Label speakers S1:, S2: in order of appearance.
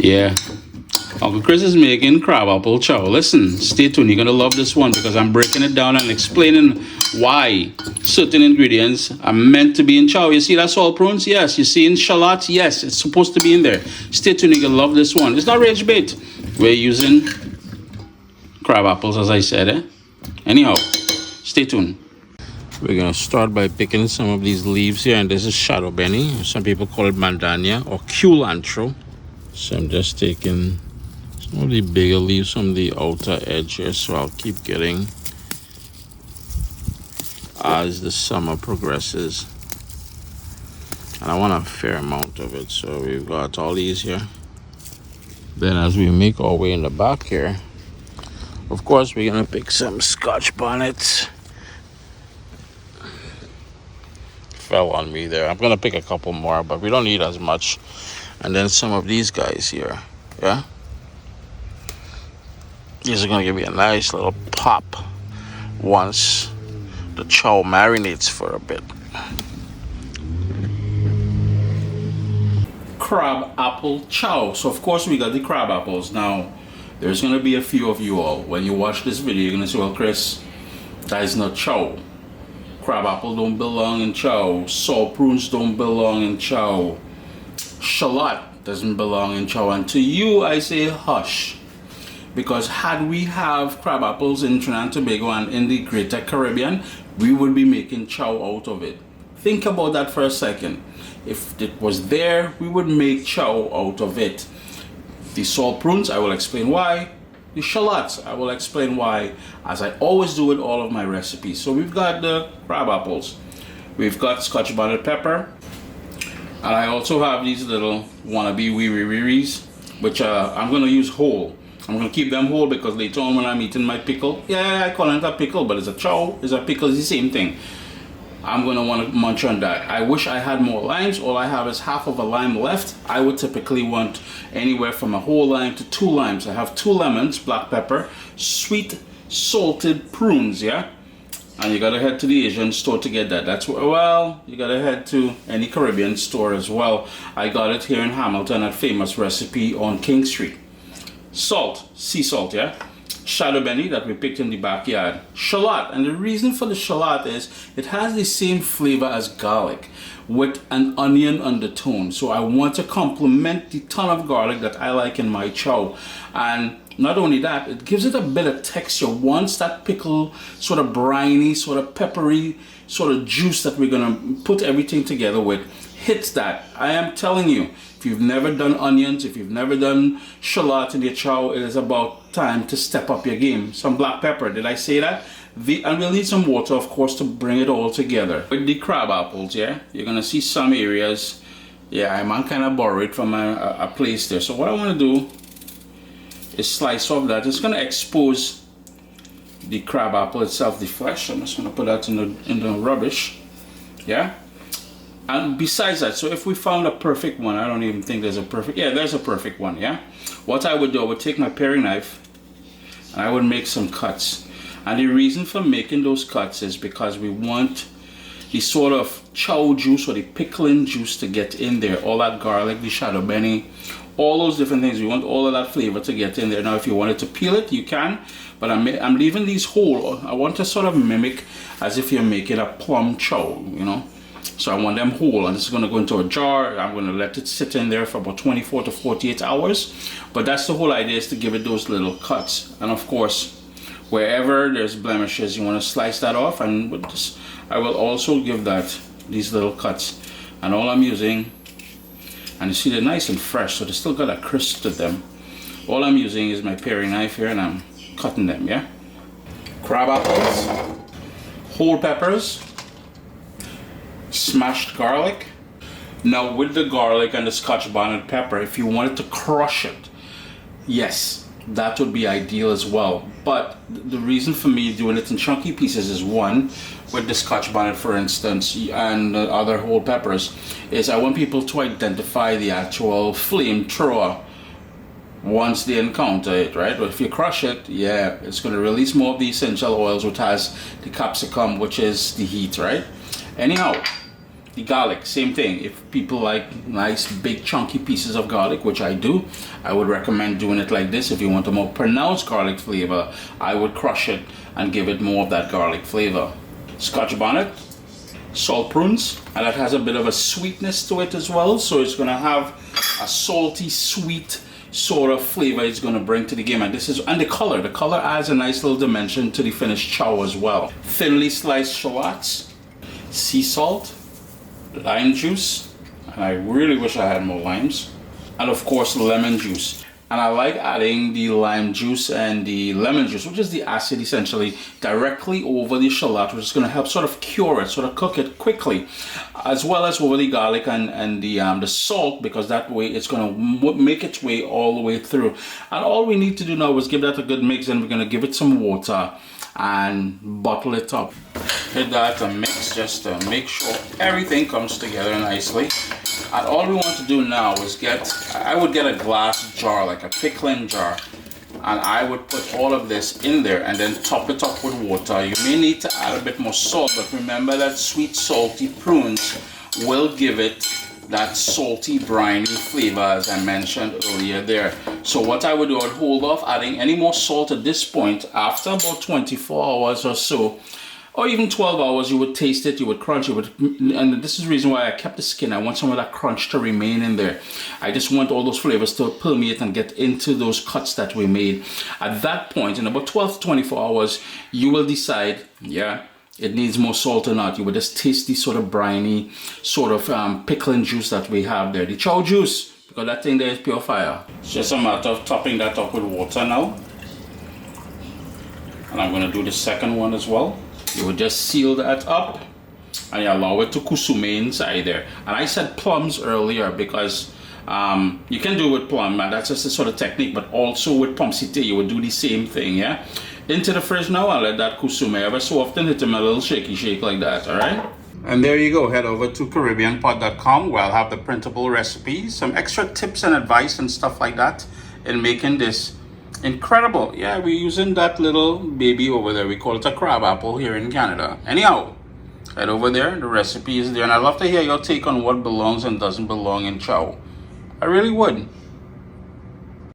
S1: Yeah, Uncle Chris is making crab apple chow. Listen, stay tuned. You're gonna love this one because I'm breaking it down and explaining why certain ingredients are meant to be in chow. You see that salt prunes? Yes. You see in shallots? Yes. It's supposed to be in there. Stay tuned. You're gonna love this one. It's not rage bait. We're using crab apples, as I said. Anyhow, stay tuned. We're gonna start by picking some of these leaves here, and this is shadow benny. Some people call it mandania or culantro. So I'm just taking some of the bigger leaves from the outer edge here, so I'll keep getting as the summer progresses. And I want a fair amount of it, so we've got all these here. Then as we make our way in the back here, of course we're gonna pick some Scotch bonnets. Fell on me there. I'm gonna pick a couple more, but we don't need as much. And then some of these guys here, yeah, these are gonna give me a nice little pop once the chow marinates for a bit. Crab apple chow. So of course we got the crab apples. Now there's gonna be a few of you all, when you watch this video, you're gonna say, well, Chris, that is not chow. Crab apple don't belong in chow. Salt prunes don't belong in chow. Shallot doesn't belong in chow. And to you I say hush, because had we have crab apples in Trinidad and Tobago and in the Greater Caribbean, we would be making chow out of it. Think about that for a second. If it was there, we would make chow out of it. The salt prunes, I will explain why. The shallots, I will explain why, as I always do with all of my recipes. So we've got the crab apples, we've got Scotch bonnet pepper, and I also have these little wannabe wee-wee-wee-wees, which I'm going to use whole. I'm going to keep them whole because later on when I'm eating my pickle, yeah, I call it a pickle, but it's a chow, it's a pickle, it's the same thing. I'm going to want to munch on that. I wish I had more limes. All I have is half of a lime left. I would typically want anywhere from a whole lime to 2 limes. I have 2 lemons, black pepper, sweet salted prunes, yeah? And you gotta head to the Asian store to get that. That's where, well, you gotta head to any Caribbean store as well. I got it here in Hamilton at Famous Recipe on King Street. Salt, sea salt, yeah? Shadow benny that we picked in the backyard. Shallot, and the reason for the shallot is it has the same flavor as garlic with an onion undertone. So I want to complement the ton of garlic that I like in my chow. And not only that, it gives it a bit of texture. Once that pickle sort of briny, sort of peppery, sort of juice that we're gonna put everything together with hits that. I am telling you, if you've never done onions, if you've never done shallot in your chow, it is about time to step up your game. Some black pepper, did I say that? And we'll need some water, of course, to bring it all together. With the crab apples, yeah, you're gonna see some areas, yeah, I'm kind of borrowed from a place there. So what I wanna do is slice off that. It's gonna expose the crab apple itself, the flesh. I'm just gonna put that in the rubbish, yeah. And besides that, so if we found a perfect one, I don't even think there's a perfect, yeah, there's a perfect one, yeah. What I would do, I would take my paring knife and I would make some cuts. And the reason for making those cuts is because we want the sort of chow juice or the pickling juice to get in there. All that garlic, the shadow benny, all those different things. We want all of that flavor to get in there. Now, if you wanted to peel it, you can. But I'm leaving these whole. I want to sort of mimic as if you're making a plum chow, you know. So I want them whole, and this is going to go into a jar. I'm going to let it sit in there for about 24 to 48 hours. But that's the whole idea, is to give it those little cuts. And of course, wherever there's blemishes, you want to slice that off. And with this, I will also give that these little cuts. And all I'm using, and you see they're nice and fresh, so they still got a crisp to them. All I'm using is my paring knife here, and I'm cutting them, yeah? Crab apples, whole peppers, smashed garlic. Now with the garlic and the Scotch bonnet pepper, if you wanted to crush it, yes, that would be ideal as well. But the reason for me doing it in chunky pieces is, one, with the Scotch bonnet for instance, and the other whole peppers, is I want people to identify the actual flamethrower once they encounter it, right? But if you crush it, yeah, it's going to release more of the essential oils, which has the capsicum, which is the heat, right? Anyhow, The garlic, same thing. If people like nice big chunky pieces of garlic, which I do, I would recommend doing it like this. If you want a more pronounced garlic flavor, I would crush it and give it more of that garlic flavor. Scotch bonnet, salt prunes, and that has a bit of a sweetness to it as well, so it's going to have a salty sweet sort of flavor it's going to bring to the game. And this is, and the color adds a nice little dimension to the finished chow as well. Thinly sliced shallots, sea salt, lime juice, and I really wish I had more limes, and of course lemon juice. And I like adding the lime juice and the lemon juice, which is the acid essentially, directly over the shallot, which is going to help sort of cure it, sort of cook it quickly, as well as over the garlic and the salt, because that way it's going to make its way all the way through. And all we need to do now is give that a good mix, and we're going to give it some water and bottle it up. Hit that and mix just to make sure everything comes together nicely. And all we want to do now is I would get a glass jar, like a pickling jar, and I would put all of this in there and then top it up with water. You may need to add a bit more salt, but remember that sweet salty prunes will give it that salty briny flavor, as I mentioned earlier there. So what I would do, I would hold off adding any more salt at this point. After about 24 hours or so, or even 12 hours, you would taste it, you would crunch it, and this is the reason why I kept the skin. I want some of that crunch to remain in there. I just want all those flavors to permeate and get into those cuts that we made. At that point, in about 12 to 24 hours, you will decide, yeah, it needs more salt or not. You would just taste the sort of briny, sort of pickling juice that we have there. The chow juice, because that thing there is pure fire. It's just a matter of topping that up with water now. And I'm going to do the second one as well. You would just seal that up and you allow it to kusume inside there. And I said plums earlier because you can do it with plum, and that's just a sort of technique, but also with pomsite you would do the same thing, yeah? Into the fridge now and let that kusume. Ever so often hit them a little shaky shake like that, alright? And there you go. Head over to CaribbeanPot.com where I'll have the printable recipes, some extra tips and advice and stuff like that in making this incredible. Yeah, we're using that little baby over there. We call it a crab apple here in Canada. Anyhow, head over there. The recipe is there. And I'd love to hear your take on what belongs and doesn't belong in chow. I really would.